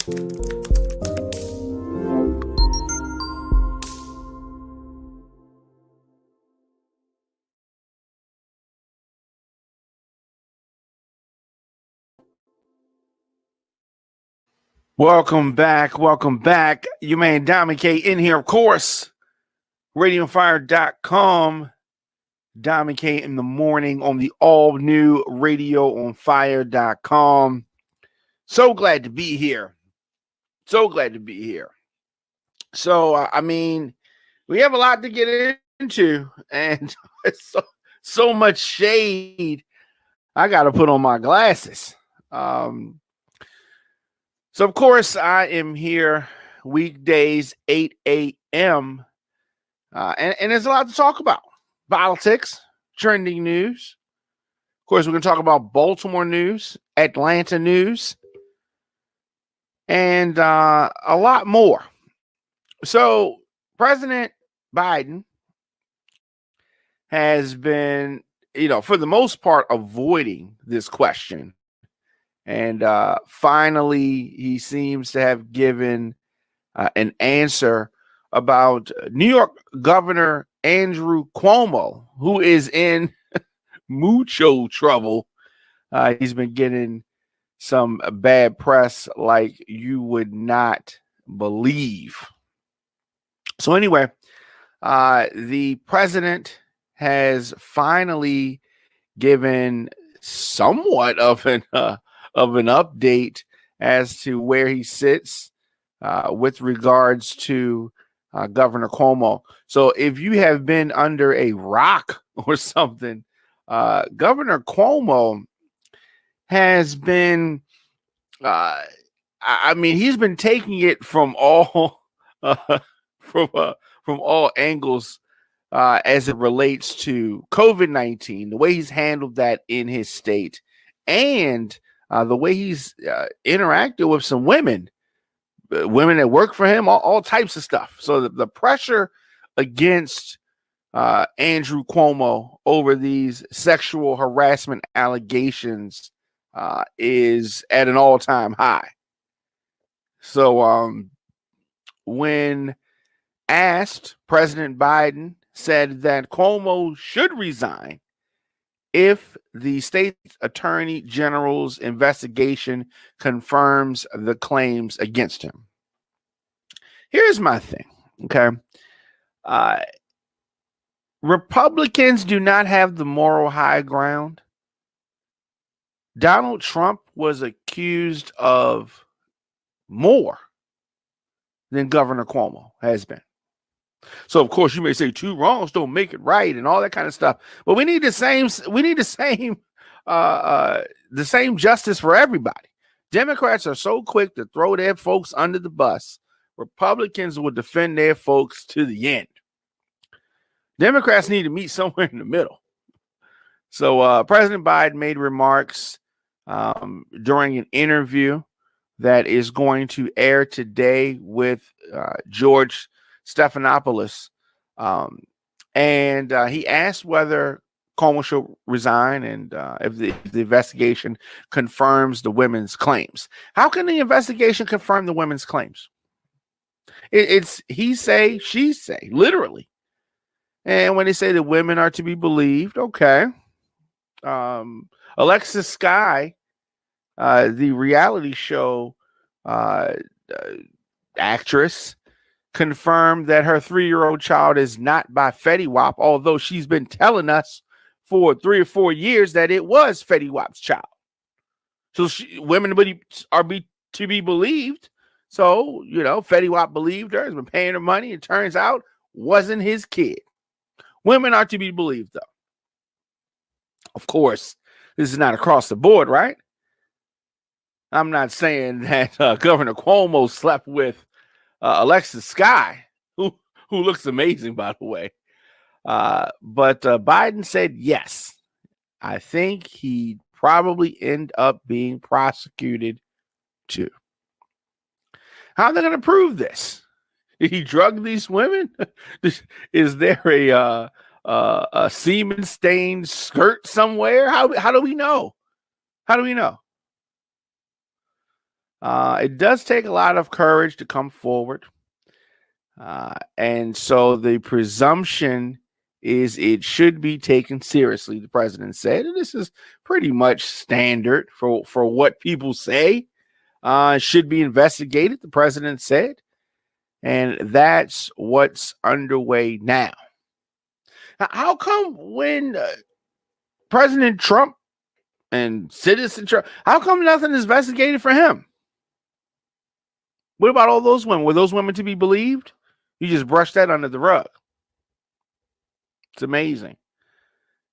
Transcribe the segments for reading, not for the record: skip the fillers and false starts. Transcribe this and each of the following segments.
Welcome back. Welcome back. You man Diamond K in here, of course. RadioOnFire.com. Diamond K in the morning on the all new RadioOnFire.com. So glad to be here. So glad to be here. So, I mean, we have a lot to get into, and it's so much shade. I got to put on my glasses. So, of course, I am here weekdays, 8 a.m., and there's a lot to talk about. Politics, trending news. Of course, we're going to talk about Baltimore news, Atlanta news, and a lot more. So, President Biden has been, for the most part, avoiding this question. And finally, he seems to have given an answer about New York Governor Andrew Cuomo, who is in mucho trouble. He's been getting some bad press like you would not believe. So anyway, the president has finally given somewhat of an update as to where he sits with regards to Governor Cuomo. So if you have been under a rock or something, Governor Cuomo has been, he's been taking it from all from all angles as it relates to COVID-19, the way he's handled that in his state, and the way he's interacted with some women that work for him, all types of stuff. So the pressure against Andrew Cuomo over these sexual harassment allegations is at an all-time high. So when asked, President Biden said that Cuomo should resign if the state attorney general's investigation confirms the claims against him. Here's my thing, okay? Republicans do not have the moral high ground. Donald Trump was accused of more than Governor Cuomo has been. So, of course, you may say two wrongs don't make it right and all that kind of stuff. But we need the same justice for everybody. Democrats are so quick to throw their folks under the bus. Republicans will defend their folks to the end. Democrats need to meet somewhere in the middle. So President Biden made remarks during an interview that is going to air today with George Stephanopoulos, and he asked whether Cuomo should resign and if the investigation confirms the women's claims. How can the investigation confirm the women's claims? It's he say, she say, literally. And when they say the women are to be believed, okay. Alexis Sky, the reality show actress, confirmed that her 3-year-old child is not by Fetty Wap, although she's been telling us for 3 or 4 years that it was Fetty Wap's child. So women are to be believed. So, Fetty Wap believed her, has been paying her money. It turns out wasn't his kid. Women are to be believed, though. Of course, this is not across the board, right? I'm not saying that Governor Cuomo slept with Alexis Sky, who looks amazing, by the way. But Biden said yes. I think he'd probably end up being prosecuted too. How are they going to prove this? Did he drug these women? Is there a semen-stained skirt somewhere? How do we know? How do we know? It does take a lot of courage to come forward. And so the presumption is it should be taken seriously, the president said. And this is pretty much standard for what people say. Should be investigated, the president said. And that's what's underway now. How come when President Trump and citizen Trump, how come nothing is investigated for him? What about all those women? Were those women to be believed? You just brush that under the rug. It's amazing.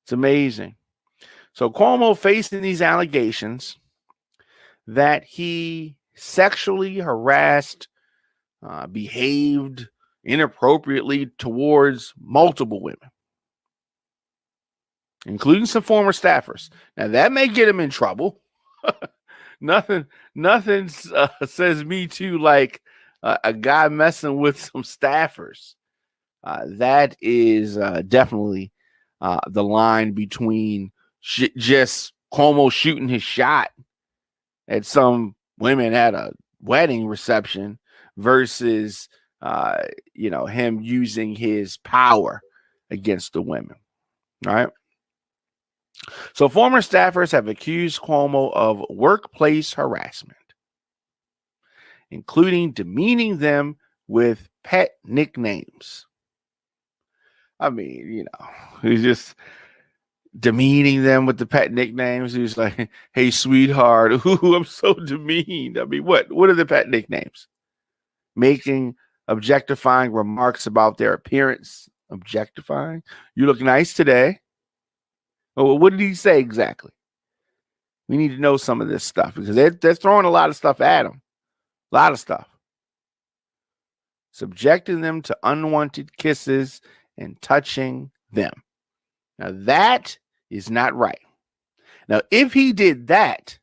It's amazing. So Cuomo facing these allegations that he sexually harassed, behaved inappropriately towards multiple women, including some former staffers. Now that may get him in trouble. Nothing says me too like a guy messing with some staffers. That is definitely the line between just Cuomo shooting his shot at some women at a wedding reception versus, him using his power against the women. All right. So former staffers have accused Cuomo of workplace harassment, including demeaning them with pet nicknames. I mean, he's just demeaning them with the pet nicknames. He's like, "Hey, sweetheart, ooh, I'm so demeaned." I mean, what are the pet nicknames? Making objectifying remarks about their appearance. Objectifying. You look nice today. Oh, what did he say exactly? We need to know some of this stuff because they're throwing a lot of stuff at him. A lot of stuff. Subjecting them to unwanted kisses and touching them. Now, that is not right. Now, if he did that,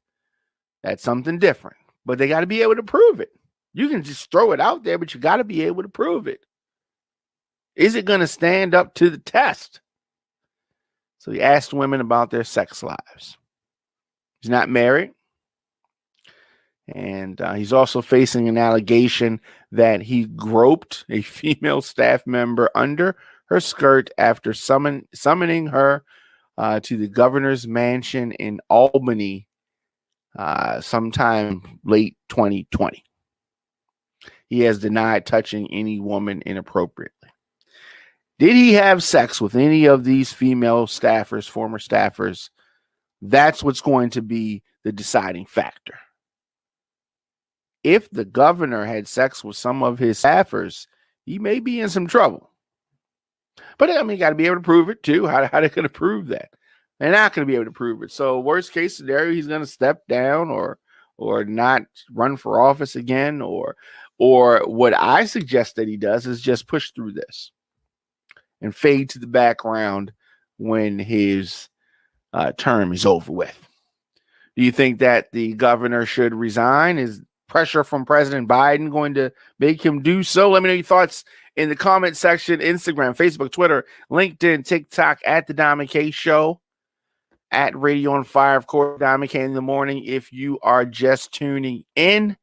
that's something different. But they got to be able to prove it. You can just throw it out there, but you got to be able to prove it. Is it going to stand up to the test? So he asked women about their sex lives. He's not married. And he's also facing an allegation that he groped a female staff member under her skirt after summoning her to the governor's mansion in Albany sometime late 2020. He has denied touching any woman inappropriately. Did he have sex with any of these female staffers, former staffers? That's what's going to be the deciding factor. If the governor had sex with some of his staffers, he may be in some trouble. But I mean, you got to be able to prove it too. How are they going to prove that? They're not going to be able to prove it. So worst case scenario, he's going to step down or not run for office again. Or what I suggest that he does is just push through this and fade to the background when his term is over with. Do you think that the governor should resign? Is pressure from President Biden going to make him do so? Let me know your thoughts in the comment section. Instagram, Facebook, Twitter, LinkedIn, TikTok, at The Diamond K Show, at Radio on Fire, of course, Diamond K in the morning. If you are just tuning in,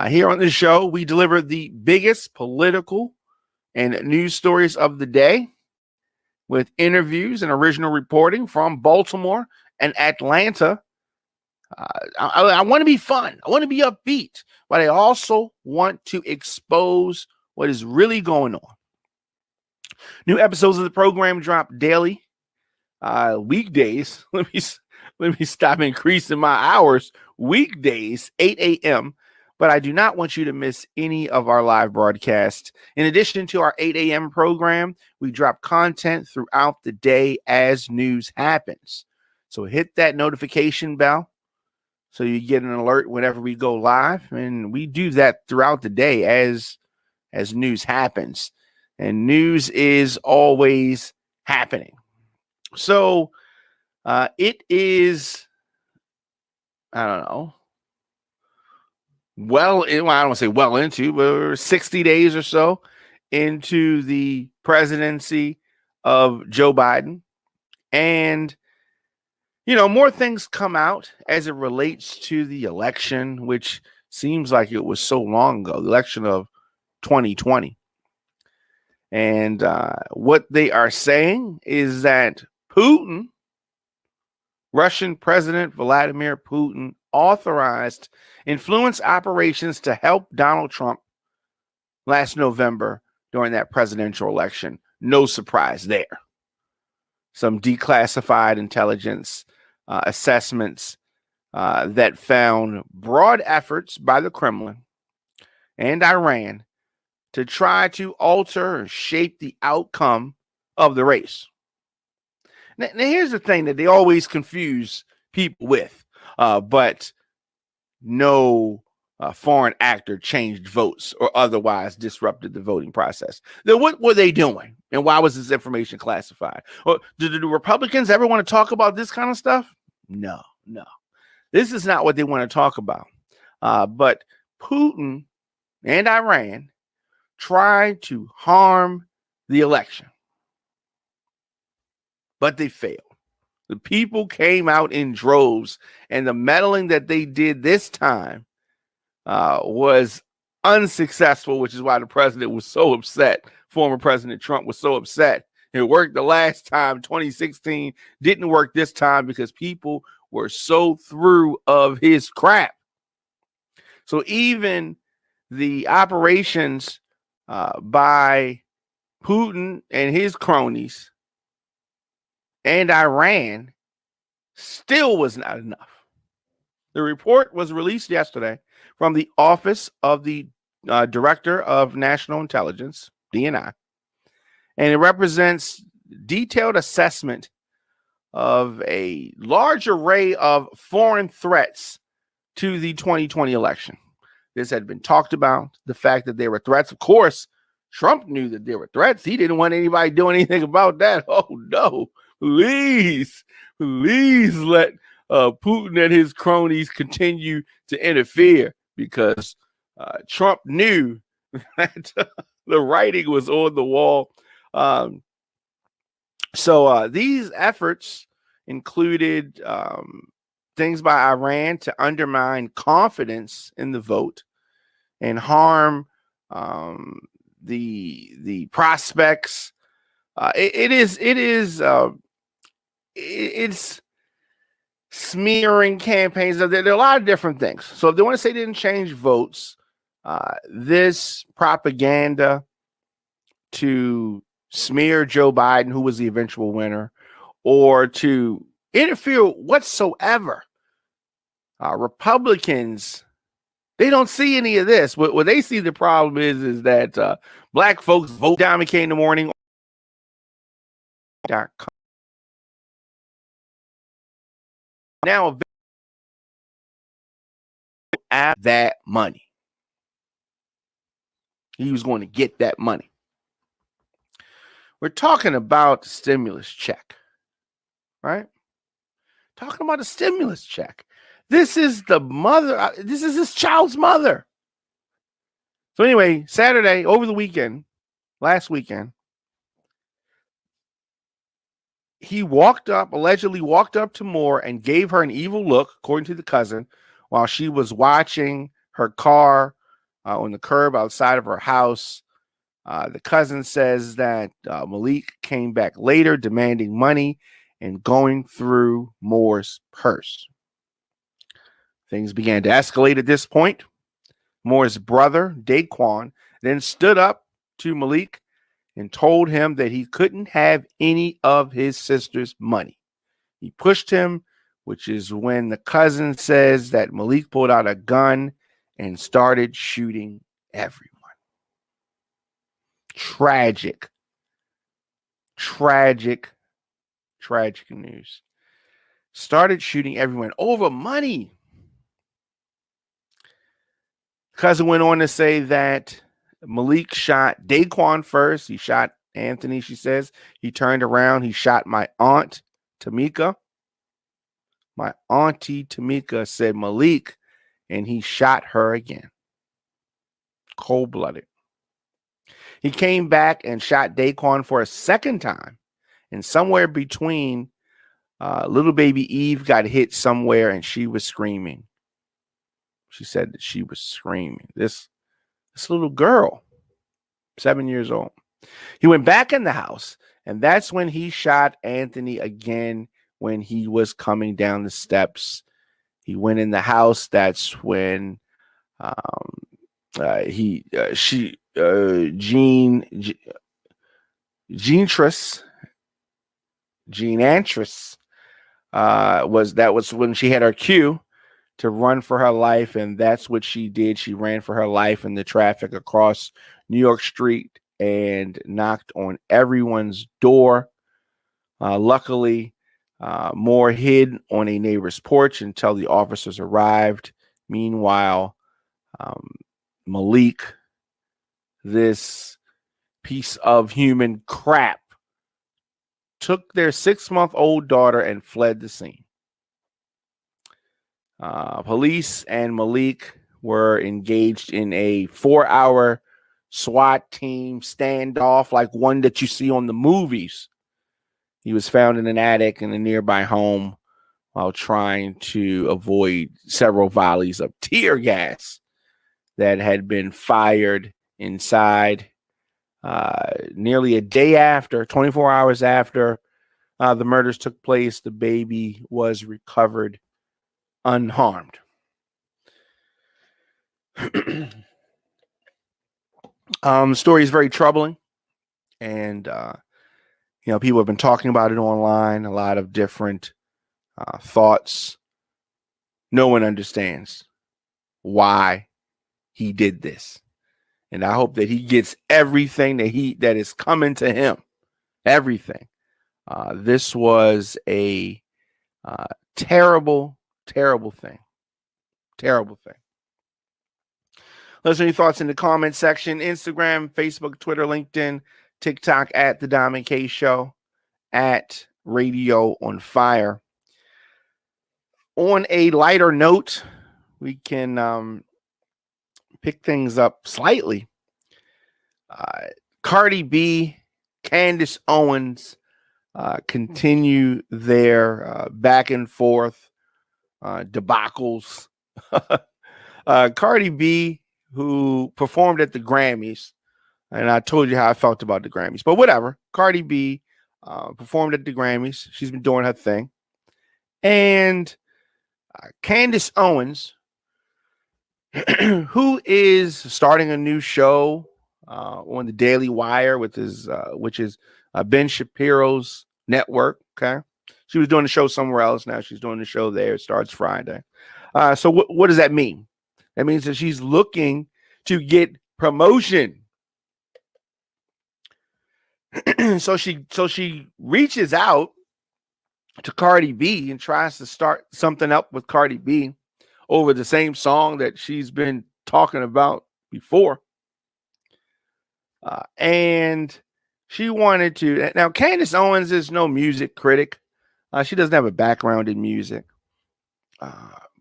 here on the show, we deliver the biggest political and news stories of the day with interviews and original reporting from Baltimore and Atlanta. I want to be fun. I want to be upbeat, but I also want to expose what is really going on. New episodes of the program drop daily, weekdays. Let me stop increasing my hours. Weekdays, 8 a.m. But I do not want you to miss any of our live broadcasts. In addition to our 8 a.m. program, we drop content throughout the day as news happens. So hit that notification bell so you get an alert whenever we go live. And we do that throughout the day as news happens. And news is always happening. So it is, I don't know, I don't want to say well into, but we're 60 days or so into the presidency of Joe Biden. And, more things come out as it relates to the election, which Seems like it was so long ago, the election of 2020. And what they are saying is that Putin, Russian President Vladimir Putin, authorized influence operations to help Donald Trump last November during that presidential election. No surprise there. Some declassified intelligence assessments that found broad efforts by the Kremlin and Iran to try to alter or shape the outcome of the race. Now here's the thing that they always confuse people with, but no foreign actor changed votes or otherwise disrupted the voting process. Then what were they doing? And why was this information classified? Or do the Republicans ever want to talk about this kind of stuff? No. This is not what they want to talk about. But Putin and Iran tried to harm the election, but they failed. The people came out in droves, and the meddling that they did this time was unsuccessful, which is why the president was so upset. Former President Trump was so upset. It worked the last time, 2016, didn't work this time because people were so through of his crap. So even the operations by Putin and his cronies and Iran still was not enough. The report was released yesterday from the Office of the Director of National Intelligence, DNI, and it represents detailed assessment of a large array of foreign threats to the 2020 election. This had been talked about, the fact that there were threats. Of course, Trump knew that there were threats. He didn't want anybody doing anything about that. Oh, no. Please let Putin and his cronies continue to interfere, because Trump knew that the writing was on the wall. So these efforts included things by Iran to undermine confidence in the vote and harm the prospects. It's smearing campaigns. There are a lot of different things. So if they want to say they didn't change votes, this propaganda to smear Joe Biden, who was the eventual winner, or to interfere whatsoever. Republicans, they don't see any of this. What they see the problem is that black folks vote John McCain in the morning. Now, at that money, he was going to get that money. We're talking about the stimulus check, right? Talking about a stimulus check. This is the mother. This is his child's mother. So anyway, Saturday, over the weekend, last weekend, he allegedly walked up to Moore and gave her an evil look, according to the cousin, while she was watching her car on the curb outside of her house. The cousin says that Malik came back later demanding money and going through Moore's purse. Things began to escalate at this point. Moore's brother, Daquan, then stood up to Malik and told him that he couldn't have any of his sister's money. He pushed him, which is when the cousin says that Malik pulled out a gun and started shooting everyone. Tragic news. Started shooting everyone over money. Cousin went on to say that Malik shot Daquan first. He shot Anthony, she says. He turned around. He shot my aunt, Tamika. My auntie, Tamika, said Malik, and he shot her again. Cold-blooded. He came back and shot Daquan for a second time. And somewhere between, little baby Eve got hit somewhere, and she was screaming. She said that she was screaming. This little girl, 7 years old. He went back in the house, and that's when he shot Anthony again when he was coming down the steps. He went in the house. That's when Jean Antris was when she had her cue to run for her life, and that's what she did. She ran for her life in the traffic across New York Street and knocked on everyone's door. Luckily, Moore hid on a neighbor's porch until the officers arrived. Meanwhile, Malik, this piece of human crap, took their 6-month-old daughter and fled the scene. Police and Malik were engaged in a 4-hour SWAT team standoff like one that you see on the movies. He was found in an attic in a nearby home while trying to avoid several volleys of tear gas that had been fired inside. Nearly a day after, 24 hours after the murders took place, the baby was recovered unharmed. The story is very troubling, and people have been talking about it online. A lot of different thoughts. No one understands why he did this, and I hope that he gets everything that is coming to him. Everything. This was a terrible, terrible thing. Terrible thing. Let us know your thoughts in the comment section. Instagram, Facebook, Twitter, LinkedIn, TikTok at The Dom and K Show, at Radio on Fire. On a lighter note, we can pick things up slightly. Cardi B, Candace Owens continue their back and forth debacles. Cardi B, who performed at the Grammys, and I told you how I felt about the Grammys, but whatever. Cardi B performed at the Grammys. She's been doing her thing. And Candace Owens, who is starting a new show on the Daily Wire which is Ben Shapiro's network. Okay, she was doing the show somewhere else. Now she's doing the show there. It starts Friday. So what does that mean? That means that she's looking to get promotion. So she reaches out to Cardi B and tries to start something up with Cardi B over the same song that she's been talking about before. And she wanted to. Now, Candace Owens is no music critic. She doesn't have a background in music.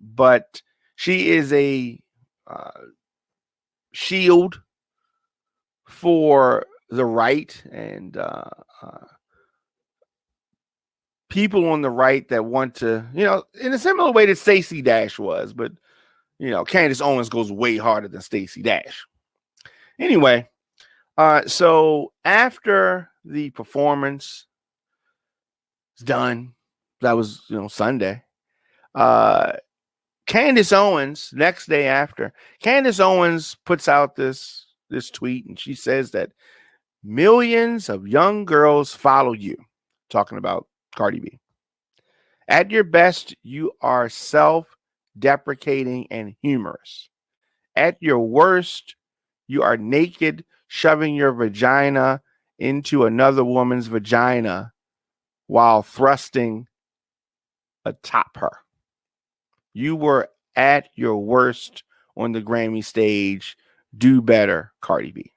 But she is a shield for the right and people on the right that want to, in a similar way that Stacey Dash was, but Candace Owens goes way harder than Stacey Dash. Anyway, so after the performance is done, that was Sunday. Candace Owens, next day after, Candace Owens puts out this tweet, and she says that millions of young girls follow you, talking about Cardi B. At your best, you are self-deprecating and humorous. At your worst, you are naked, shoving your vagina into another woman's vagina while thrusting atop her. You were at your worst on the Grammy stage. Do better, Cardi B.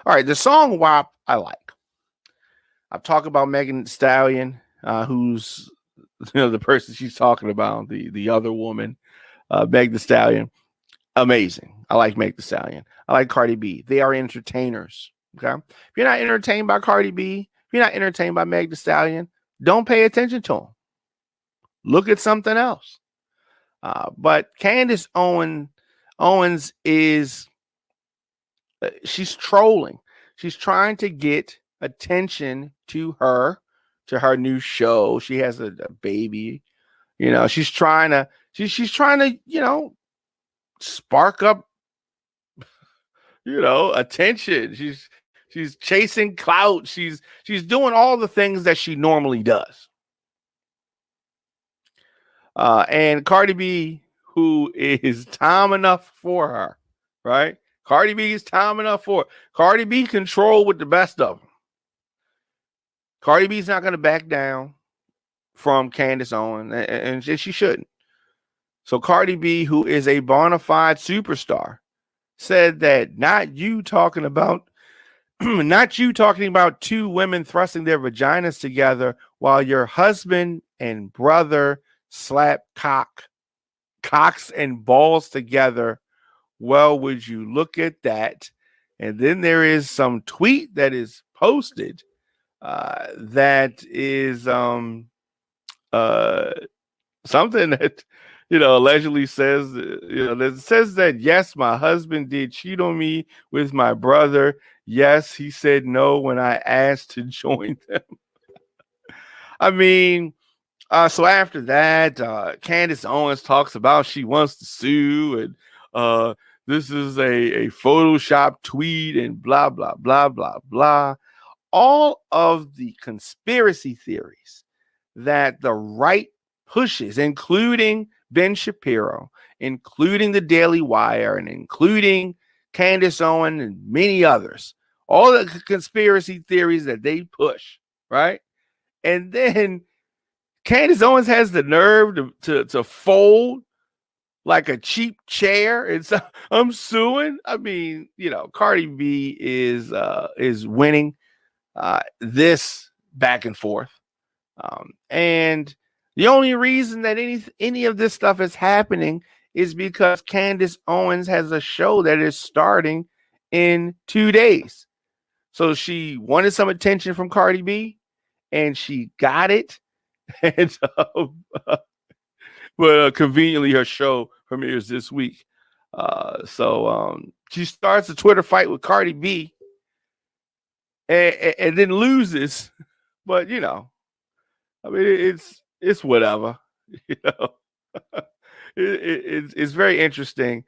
All right, the song W.A.P I like. I've talked about Megan Thee Stallion, who's the person she's talking about, the other woman, Meg Thee Stallion. Amazing. I like Meg Thee Stallion. I like Cardi B. They are entertainers. Okay. If you're not entertained by Cardi B, if you're not entertained by Meg Thee Stallion, don't pay attention to them. Look at something else. But Candace Owens is she's trolling. She's trying to get attention to her new show. She has a baby. She's trying to spark up attention. She's chasing clout. She's doing all the things that she normally does. And Cardi B, who is time enough for her, right? Cardi B is time enough for her. Cardi B control with the best of them. Cardi B's not going to back down from Candace Owens, and she shouldn't. So Cardi B, who is a bona fide superstar, said that not you talking about two women thrusting their vaginas together while your husband and brother slap cocks and balls together. Well, would you look at that? And then there is some tweet that is posted that is something that allegedly says that says that yes, my husband did cheat on me with my brother. Yes, he said no when I asked to join them. I mean, so after that, Candace Owens talks about she wants to sue, and this is a Photoshop tweet, and blah blah blah blah blah. All of the conspiracy theories that the right pushes, including Ben Shapiro, including the Daily Wire, and including Candace Owens and many others, all the conspiracy theories that they push, right? And then Candace Owens has the nerve to fold like a cheap chair and so I'm suing. I mean, Cardi B is winning this back and forth. And the only reason that any of this stuff is happening is because Candace Owens has a show that is starting in 2 days. So she wanted some attention from Cardi B, and she got it. And but conveniently, her show premieres this week. So she starts a Twitter fight with Cardi B, and then loses. But I mean, it's whatever. It's very interesting.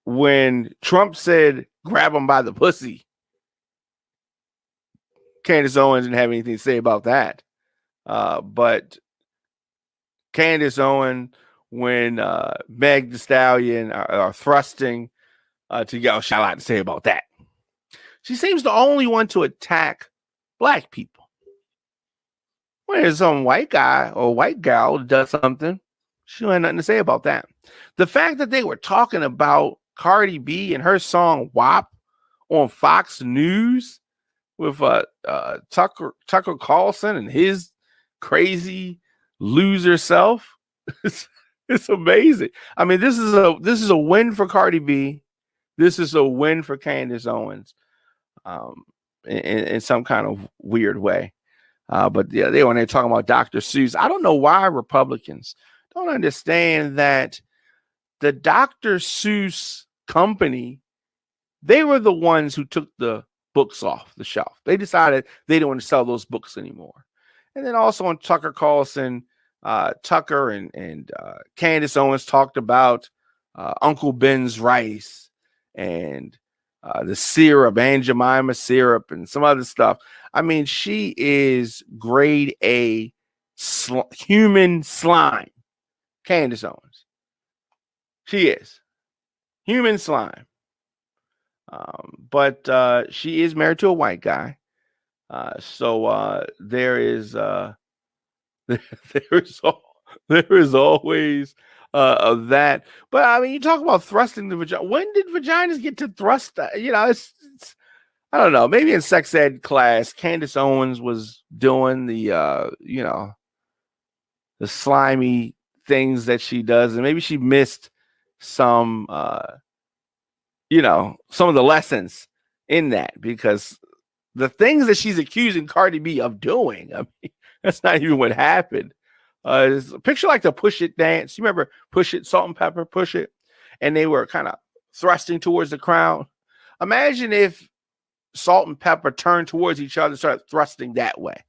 When Trump said grab him by the pussy, Candace Owens didn't have anything to say about that. But Candace Owens, when Meg Thee Stallion are thrusting together, she had a lot to say about that. She seems the only one to attack black people. When there's some white guy or white gal does something, she don't have nothing to say about that. The fact that they were talking about Cardi B and her song WAP on Fox News with Tucker Carlson and his crazy loser self, it's amazing. I mean, this is a win for Cardi B. This is a win for Candace Owens. In some kind of weird way. But yeah, when they're talking about Dr. Seuss, I don't know why Republicans don't understand that the Dr. Seuss company, they were the ones who took the books off the shelf. They decided they didn't want to sell those books anymore. And then also on Tucker Carlson, Tucker and Candace Owens talked about Uncle Ben's rice and the syrup, Aunt Jemima syrup, and some other stuff. I mean, she is grade A human slime. Candace Owens. She is human slime. But she is married to a white guy. So there is always of that. But I mean, you talk about thrusting the vagina. When did vaginas get to thrust? It's I don't know. Maybe in sex ed class, Candace Owens was doing the the slimy things that she does, and maybe she missed some some of the lessons in that, because the things that she's accusing Cardi B of doing, I mean, that's not even what happened. It's a picture like the Push It dance. You remember Push It, Salt and Pepper, Push It? And they were kind of thrusting towards the crowd. Imagine if Salt and Pepper turned towards each other and started thrusting that way.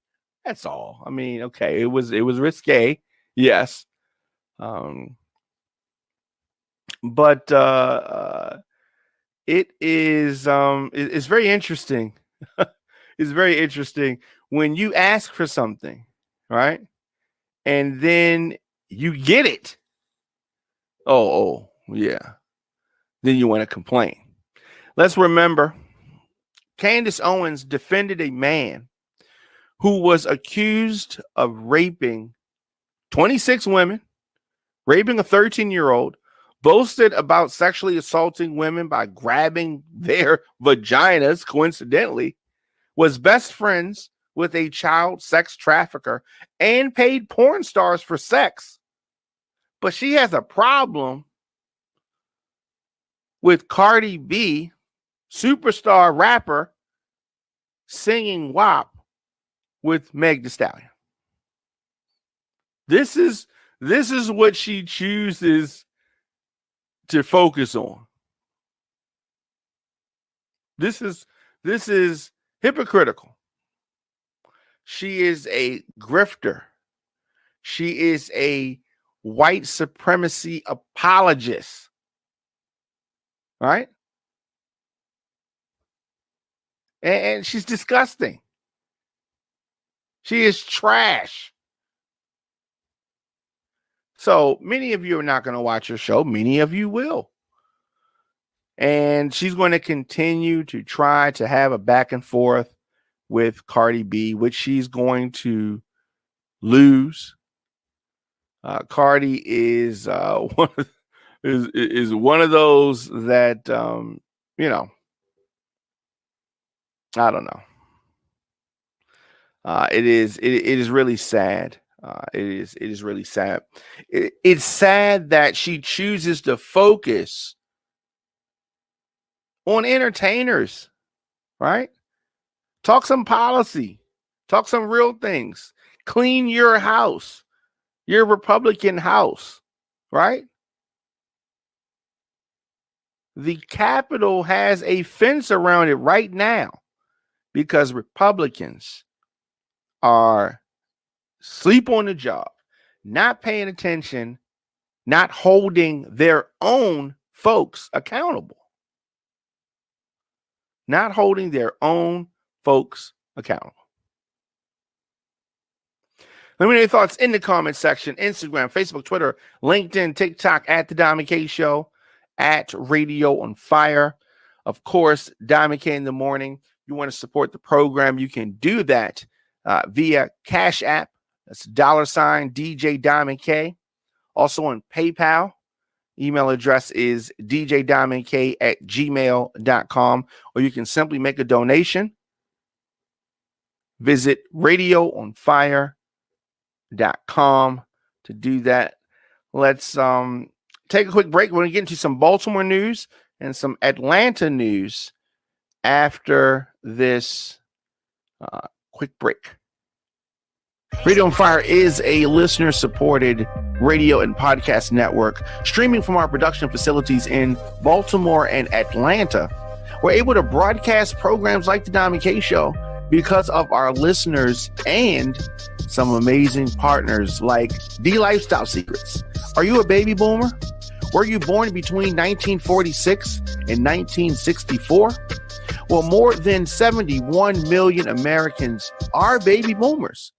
That's all. I mean, okay, it was risque, yes. But it is it's very interesting. It's very interesting when you ask for something, right? And then you get it. Oh, yeah. Then you want to complain. Let's remember, Candace Owens defended a man who was accused of raping 26 women, raping a 13-year-old, boasted about sexually assaulting women by grabbing their vaginas, coincidentally, was best friends with a child sex trafficker, and paid porn stars for sex. But she has a problem with Cardi B, superstar rapper, singing WAP with Meg Thee Stallion. This is what she chooses to focus on. This is hypocritical. She is a grifter. She is a white supremacy apologist. Right? And she's disgusting. She is trash. So many of you are not going to watch her show. Many of you will. And she's going to continue to try to have a back and forth with Cardi B, which she's going to lose. Cardi is is one of those that I don't know. It is really sad. It is really sad. It's sad that she chooses to focus on entertainers, right? Talk some policy, talk some real things, clean your house, your Republican house, right? The Capitol has a fence around it right now because Republicans are asleep on the job, not paying attention, not holding their own folks accountable. Not holding their own folks accountable. Let me know your thoughts in the comment section. Instagram, Facebook, Twitter, LinkedIn, TikTok, at The Diamond K Show, at Radio on Fire. Of course, Diamond K in the morning. You want to support the program, you can do that via Cash App. That's $ DJ Diamond K. Also on PayPal. Email address is djdiamondk@gmail.com, or you can simply make a donation. Visit radioonfire.com to do that. Let's take a quick break. We're going to get into some Baltimore news and some Atlanta news after this quick break. Radio on Fire is a listener-supported radio and podcast network streaming from our production facilities in Baltimore and Atlanta. We're able to broadcast programs like The Diamond K Show because of our listeners and some amazing partners like The Lifestyle Secrets. Are you a baby boomer? Were you born between 1946 and 1964? Well, more than 71 million Americans are baby boomers.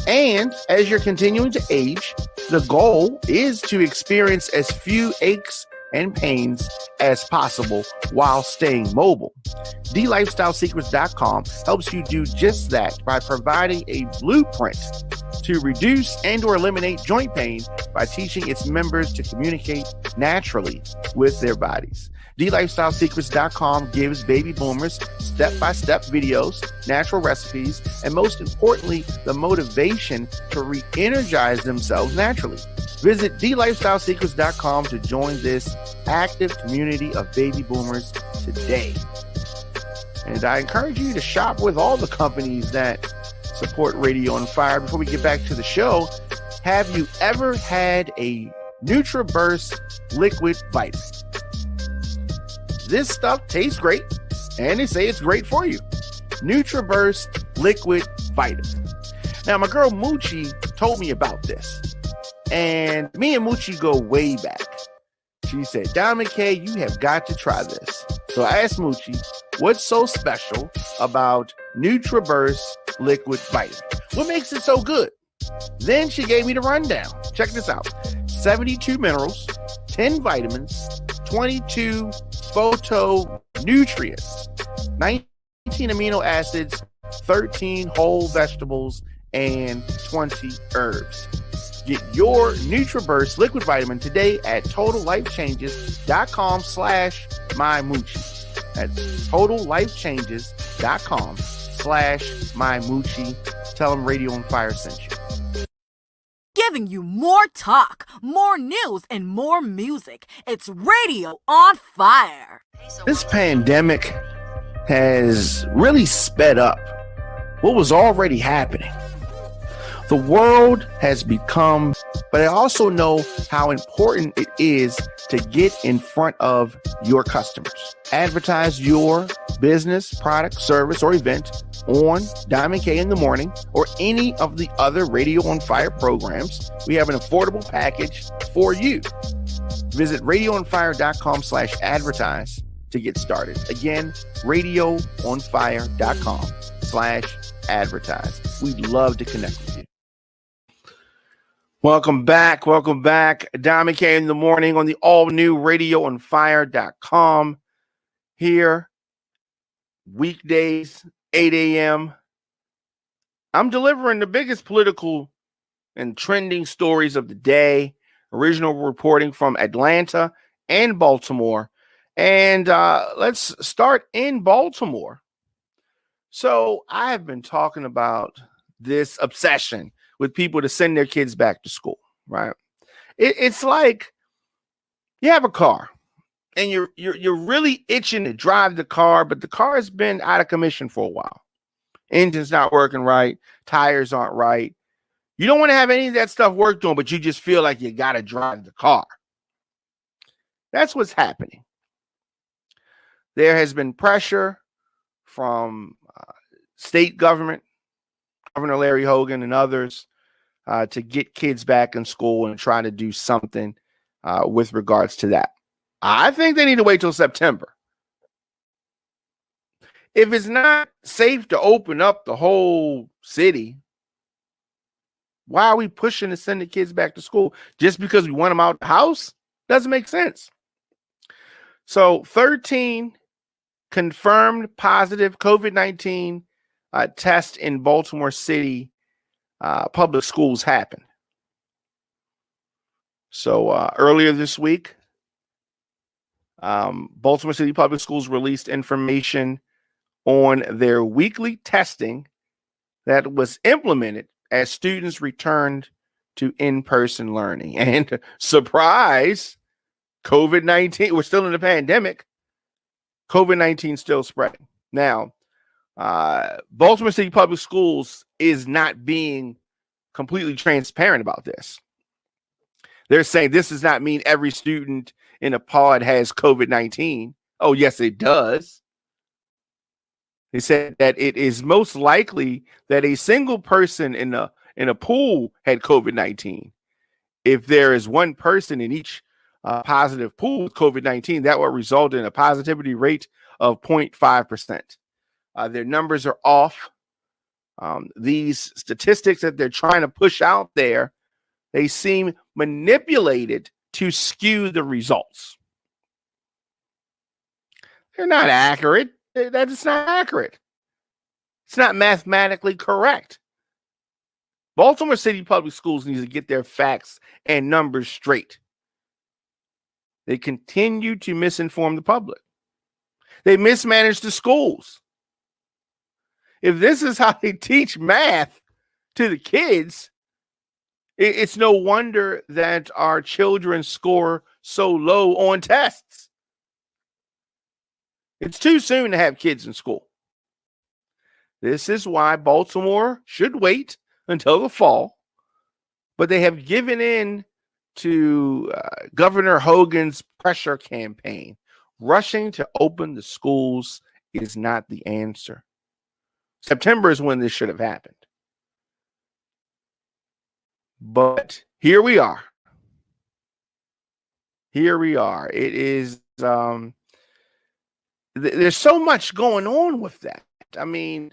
And as you're continuing to age, the goal is to experience as few aches and pains as possible while staying mobile. TheLifestyleSecrets.com helps you do just that by providing a blueprint to reduce and or eliminate joint pain by teaching its members to communicate naturally with their bodies. TheLifestyleSecrets.com gives baby boomers step-by-step videos, natural recipes, and most importantly, the motivation to re-energize themselves naturally. Visit TheLifestyleSecrets.com to join this active community of baby boomers today. And I encourage you to shop with all the companies that support Radio on Fire. Before we get back to the show, Have you ever had a NutriBurst liquid vitamin? This stuff tastes great, and they say it's great for you. NutriBurst liquid vitamin. Now, my girl Moochie told me about this, and me and Moochie go way back. She said, Diamond K, you have got to try this. So I asked Moochie, what's so special about NutriBurst liquid vitamin? What makes it so good? Then she gave me the rundown. Check this out. 72 minerals, 10 vitamins, 22 phytonutrients, 19 amino acids, 13 whole vegetables, and 20 herbs. Get your NutriBurst liquid vitamin today at totallifechanges.com/mymoochie. That's totallifechanges.com/mymoochie. Tell them Radio on Fire sent you. Giving you more talk, more news, and more music. It's Radio on Fire. This pandemic has really sped up what was already happening. The world has become, but I also know how important it is to get in front of your customers. Advertise your business, product, service, or event on Diamond K in the Morning or any of the other Radio on Fire programs. We have an affordable package for you. Visit radioonfire.com/advertise to get started. Again, radioonfire.com/advertise. We'd love to connect with you. Welcome back. Welcome back. Diamond K in the Morning on the all-new radioonfire.com. Here, weekdays, 8 a.m. I'm delivering the biggest political and trending stories of the day. Original reporting from Atlanta and Baltimore. And let's start in Baltimore. So I have been talking about this obsession with people to send their kids back to school, right? It's like you have a car and you're really itching to drive the car, but the car has been out of commission for a while. Engine's not working right. Tires aren't right. You don't want to have any of that stuff worked on, but you just feel like you got to drive the car. That's what's happening. There has been pressure from state government, Governor Larry Hogan and others, to get kids back in school and try to do something with regards to that. I think they need to wait till September. If it's not safe to open up the whole city, why are we pushing to send the kids back to school just because we want them out the house? Doesn't make sense. So 13 confirmed positive COVID-19 tests in Baltimore City public schools happened. So earlier this week, Baltimore City Public Schools released information on their weekly testing that was implemented as students returned to in-person learning. And surprise, COVID-19, we're still in the pandemic. COVID-19 still spreading. Now, Baltimore City Public Schools is not being completely transparent about this. They're saying this does not mean every student in a pod has COVID-19. Oh, yes, it does. They said that it is most likely that a single person in a pool had COVID-19. If there is one person in each positive pool with COVID-19, that will result in a positivity rate of 0.5%. Their numbers are off. These statistics that they're trying to push out there, they seem manipulated to skew the results. They're not accurate. That's not accurate. It's not mathematically correct. Baltimore City Public Schools needs to get their facts and numbers straight. They continue to misinform the public. They mismanage the schools. If this is how they teach math to the kids, it's no wonder that our children score so low on tests. It's too soon to have kids in school. This is why Baltimore should wait until the fall. but they have given in to Governor Hogan's pressure campaign. Rushing to open the schools is not the answer. September is when this should have happened. But here we are. Here we are. It is, there's so much going on with that. I mean,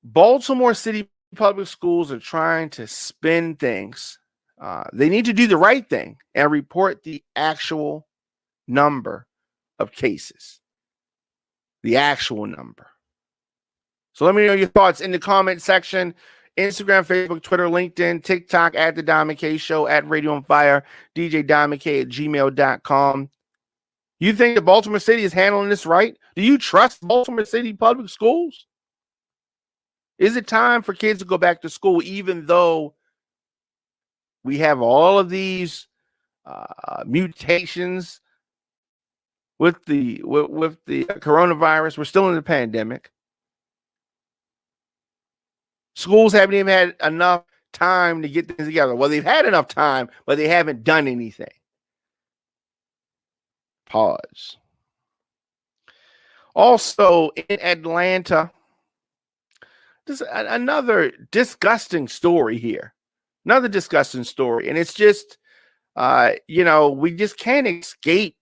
Baltimore City Public Schools are trying to spin things. They need to do the right thing and report the actual number of cases. The actual number. So let me know your thoughts in the comment section. Instagram, Facebook, Twitter, LinkedIn, TikTok at The Diamond K Show, at Radio on Fire, djdiamondk@gmail.com. You think that Baltimore City is handling this right? Do you trust Baltimore City Public Schools? Is it time for kids to go back to school, even though we have all of these mutations with the coronavirus? We're still in the pandemic. Schools haven't even had enough time to get things together. Well, they've had enough time, but they haven't done anything. Pause. Also, in Atlanta, this another disgusting story here. Another disgusting story. And it's just, we just can't escape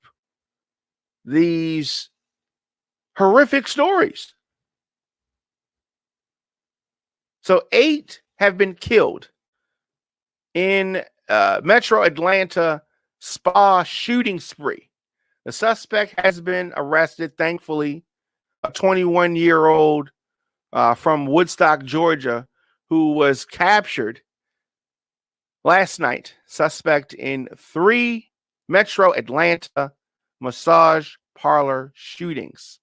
these horrific stories. So 8 have been killed in Metro Atlanta spa shooting spree. The suspect has been arrested, thankfully, a 21-year-old from Woodstock, Georgia, who was captured last night, suspect in 3 Metro Atlanta massage parlor shootings.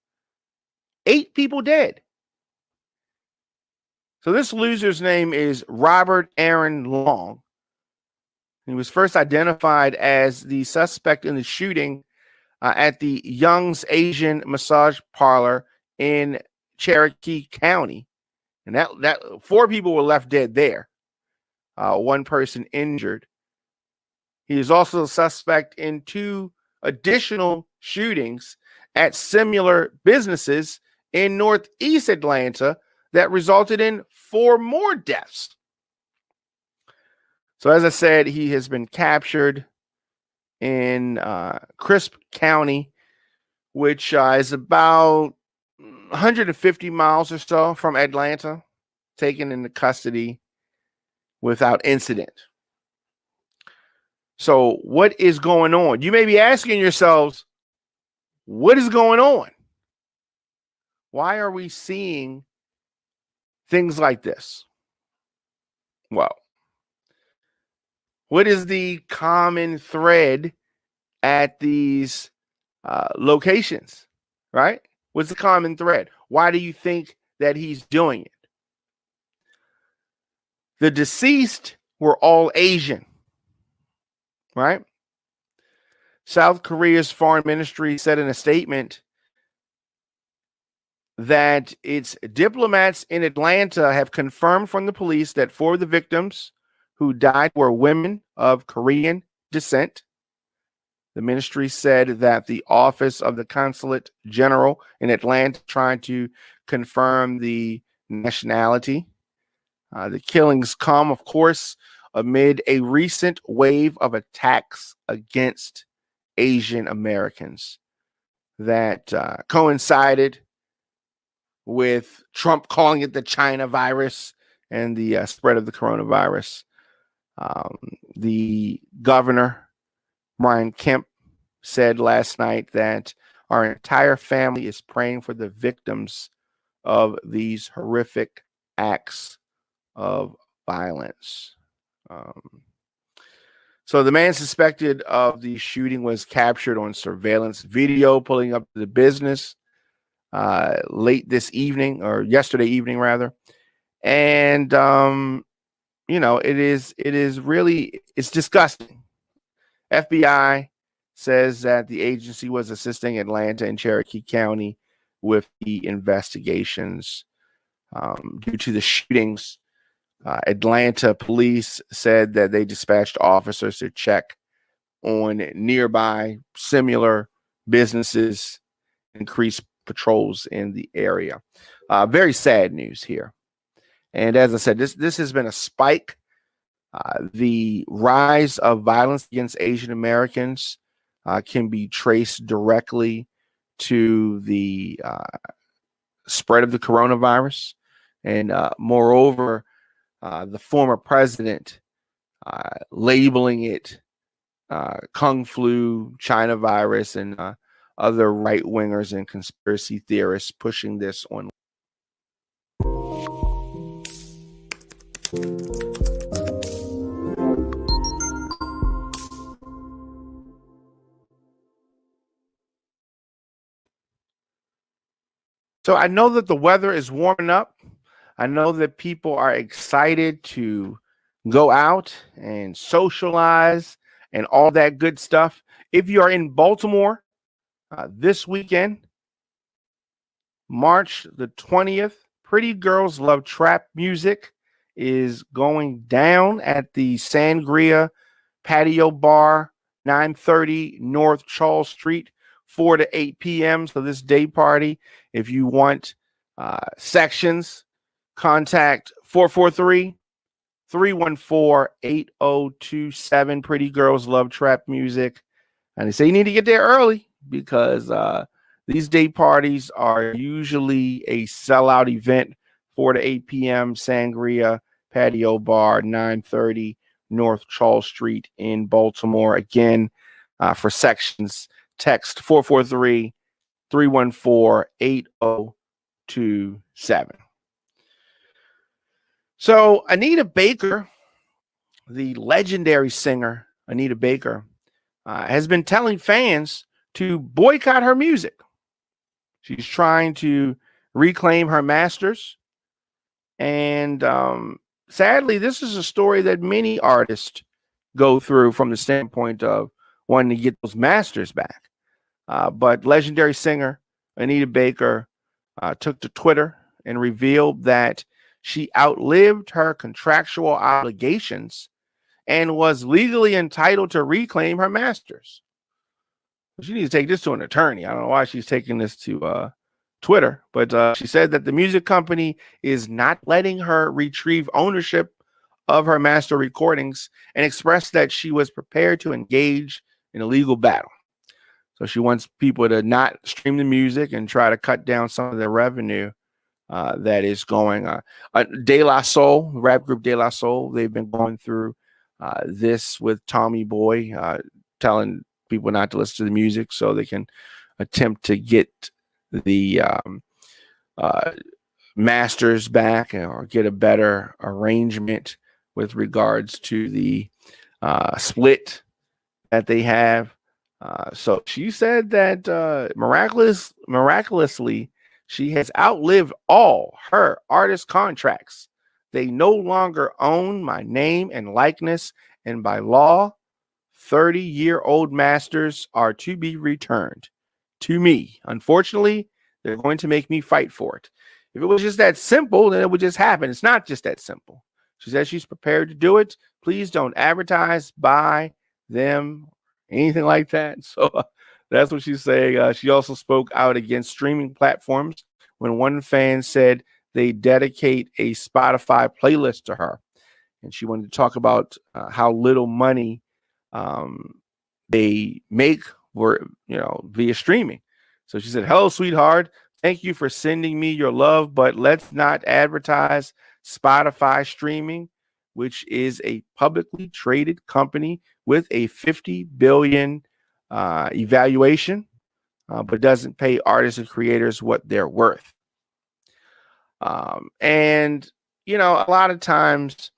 8 people dead. So this loser's name is Robert Aaron Long. He was first identified as the suspect in the shooting at the Young's Asian Massage Parlor in Cherokee County. And that 4 people were left dead there. 1 person injured. He is also a suspect in 2 additional shootings at similar businesses in Northeast Atlanta that resulted in 4 more deaths. So as I said, he has been captured in Crisp County, which is about 150 miles or so from Atlanta, taken into custody without incident. So what is going on? You may be asking yourselves, what is going on? Why are we seeing things like this? Well, what is the common thread at these locations, right? What's the common thread? Why do you think that he's doing it? The deceased were all Asian, right? South Korea's foreign ministry said in a statement that its diplomats in Atlanta have confirmed from the police that 4 of the victims who died were women of Korean descent. The ministry said that the office of the consulate general in Atlanta tried to confirm the nationality. The killings come, of course, amid a recent wave of attacks against Asian Americans that coincided with Trump calling it the China virus and the spread of the coronavirus. The governor, Brian Kemp, said last night that our entire family is praying for the victims of these horrific acts of violence. So the man suspected of the shooting was captured on surveillance video pulling up to the business late this evening, or yesterday evening rather. And it is really, it's disgusting. FBI says that the agency was assisting Atlanta and Cherokee County with the investigations due to the shootings Atlanta police said that they dispatched officers to check on nearby similar businesses, increase patrols in the area. Very sad news here. And as I said, this has been a spike. The rise of violence against Asian Americans can be traced directly to the spread of the coronavirus. And moreover, the former president labeling it Kung flu, China virus, and other right wingers and conspiracy theorists pushing this on. So I know that the weather is warming up. I know that people are excited to go out and socialize and all that good stuff. If you are in Baltimore this weekend, March the 20th, Pretty Girls Love Trap Music is going down at the Sangria Patio Bar, 930 North Charles Street, 4 to 8 p.m. So this day party, if you want sections, contact 443-314-8027. Pretty Girls Love Trap Music. And they say you need to get there early because these day parties are usually a sellout event, 4 to 8 p.m. Sangria Patio Bar, 930 North Charles Street in Baltimore. Again, for sections, text 443-314-8027. So Anita Baker, the legendary singer Anita Baker, has been telling fans to boycott her music. She's trying to reclaim her masters. And sadly, this is a story that many artists go through from the standpoint of wanting to get those masters back. But legendary singer Anita Baker took to Twitter and revealed that she outlived her contractual obligations and was legally entitled to reclaim her masters. She needs to take this to an attorney. I don't know why she's taking this to Twitter, but she said that the music company is not letting her retrieve ownership of her master recordings and expressed that she was prepared to engage in a legal battle. So she wants people to not stream the music and try to cut down some of their revenue that is going on. De La Soul, rap group De La Soul, they've been going through this with Tommy Boy, telling people not to listen to the music so they can attempt to get the masters back or get a better arrangement with regards to the split that they have. So she said that miraculously, she has outlived all her artist contracts. They no longer own my name and likeness, and by law, 30-year-old masters are to be returned to me. Unfortunately, they're going to make me fight for it. If it was just that simple, then it would just happen. It's not just that simple. She says she's prepared to do it. Please don't advertise, buy them, anything like that. So that's what she's saying. She also spoke out against streaming platforms when one fan said they dedicate a Spotify playlist to her. And she wanted to talk about how little money they make via streaming. So she said, "Hello, sweetheart. Thank you for sending me your love, but let's not advertise Spotify streaming, which is a publicly traded company with a 50 billion evaluation, but doesn't pay artists and creators what they're worth." And a lot of times,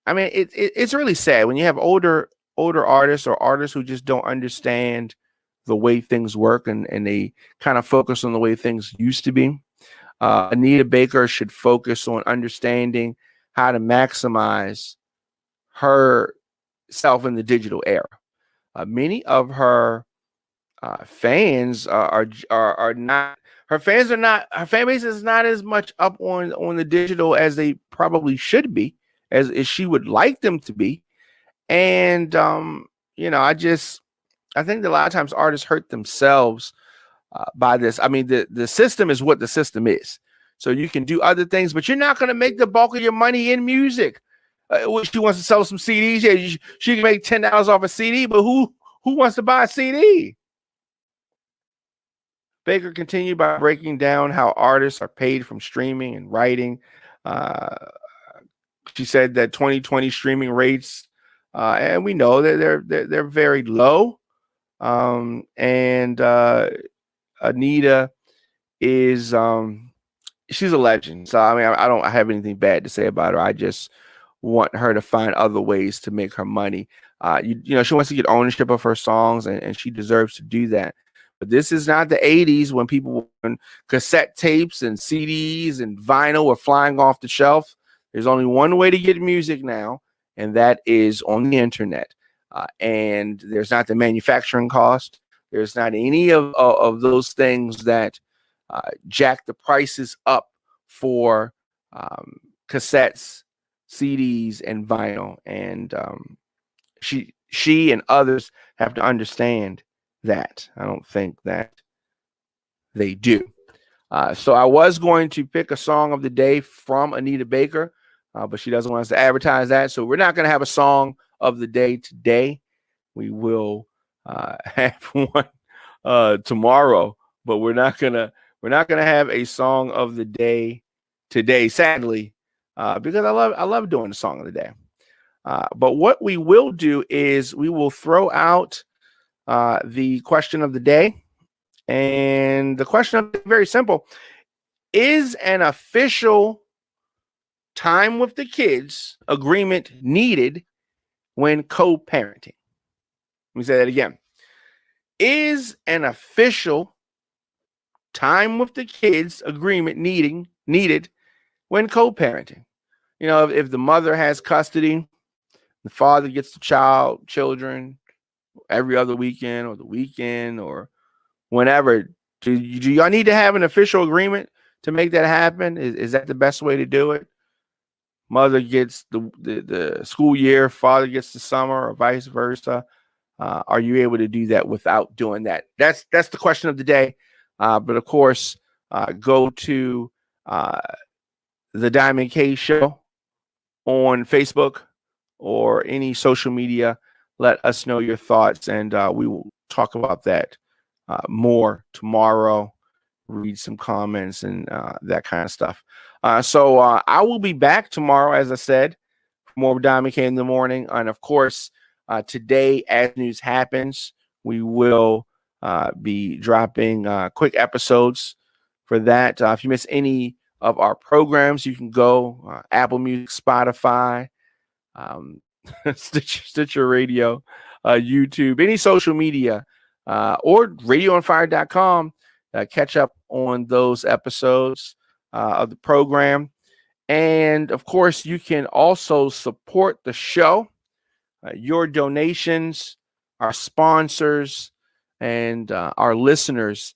I mean, it's really sad when you have older artists or artists who just don't understand the way things work and they kind of focus on the way things used to be. Anita Baker should focus on understanding how to maximize herself in the digital era. Many of her fans are not. Her fans are not. Her fan base is not as much up on the digital as they probably should be, as she would like them to be. And I think that a lot of times artists hurt themselves by this. I mean, the system is what the system is. So you can do other things, but you're not going to make the bulk of your money in music. She wants to sell some CDs. Yeah, she can make $10 off a CD, but who wants to buy a CD? Baker continued by breaking down how artists are paid from streaming and writing. She said that 2020 streaming rates, and we know that they're very low. And Anita is she's a legend. So I mean, I don't have anything bad to say about her. I just want her to find other ways to make her money. She wants to get ownership of her songs, and she deserves to do that. But this is not the 80s when people when cassette tapes and CDs and vinyl were flying off the shelf. There's only one way to get music now, and that is on the internet. And there's not the manufacturing cost. There's not any of those things that jack the prices up for cassettes, CDs, and vinyl. And she and others have to understand that. I don't think that they do. So I was going to pick a song of the day from Anita Baker, but she doesn't want us to advertise that. So we're not going to have a song of the day today. We will have one tomorrow, but we're not gonna have a song of the day today, sadly, because I love doing the song of the day. But what we will do is we will throw out the question of the day, and the question of the day is very simple: is an official time with the kids agreement needed when co-parenting? Let me say that again. Is an official time with the kids agreement needed when co-parenting? If the mother has custody, the father gets the children every other weekend or the weekend or whenever. Do y'all need to have an official agreement to make that happen? Is that the best way to do it? Mother gets the school year, father gets the summer, or vice versa. Are you able to do that without doing that? That's the question of the day. But of course, go to the Diamond K Show on Facebook or any social media. Let us know your thoughts, and we will talk about that more tomorrow. Read some comments and that kind of stuff. So I will be back tomorrow, as I said, for more of Diamond K in the morning. And of course, today, as news happens, we will be dropping quick episodes for that. If you miss any of our programs, you can go Apple Music, Spotify, Stitcher Radio, YouTube, any social media, or radioonfire.com. Catch up on those episodes of the program. And of course, you can also support the show. Your donations, our sponsors, and our listeners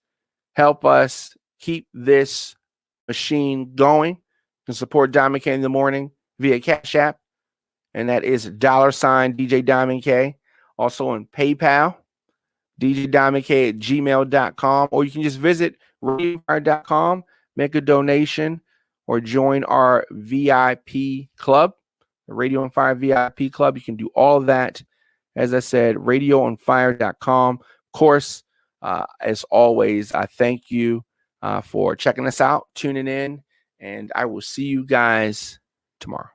help us keep this machine going. You can support Diamond K in the morning via Cash App, and that is $ DJ Diamond K. Also on PayPal, djdiamondk@gmail.com, or you can just visit radioonfire.com, make a donation, or join our VIP club. The Radio on Fire VIP Club. You can do all that. As I said, radioonfire.com. Of course, as always, I thank you for checking us out, tuning in, and I will see you guys tomorrow.